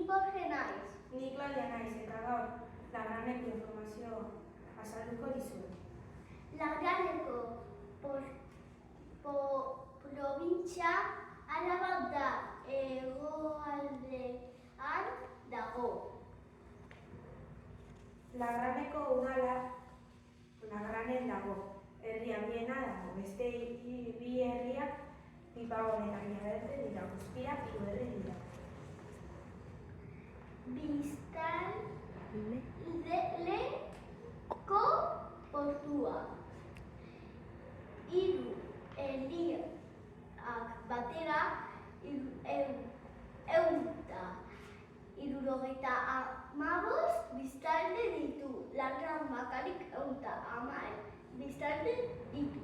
Borge naiz. Ni Claudia naiz eta gaur Lagraneko informazio azalduko dizuet. Lagraneko probintzia Araba da, hegoaldean dago. Lagraneko udala Lagranen dago. Herri handiena dago. Beste bi herriak Pipagon eta Villaverde dira. Guztira 3 herri dira. Biztanleko portua. 3 herriak batera 175 biztanle ditu. Lagran bakarrik 110 biztanle ditu.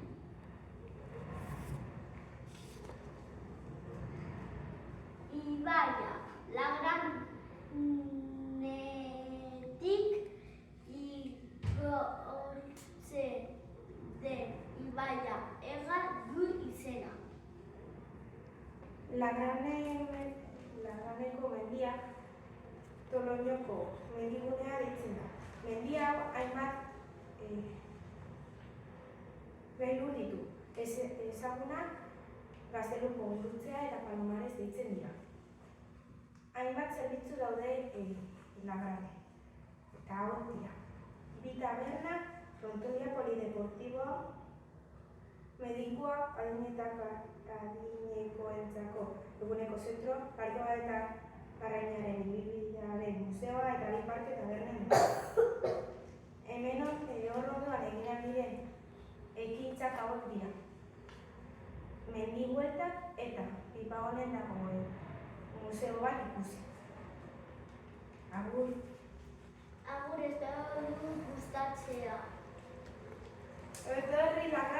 Ibaia Lagranetik igortzen den ibaia ega du izena. Lagraneko mendia Toloñoko mendigunea deitzen da. Mendia hau hainbat gailu ditu. Ezagunak Gazteluko Gurrutzea eta Palomares deitzen dira. Hainbat zerbitzu daude Lagranen. Eta hauek dira. Bi taberna, frontoia polideportiboa, medikua, adinekoentzako eguneko zentro, parkea eta Arrainaren ibilbidearen museoa eta bi parke tabernen. Hemen hor ondoan eginak diren ekintzak hauek dira. Mendi bueltak eta Pipagonen dagoen museo bat ikusi. Agur. Agur, ez da gustatzea. Etorri Lagran.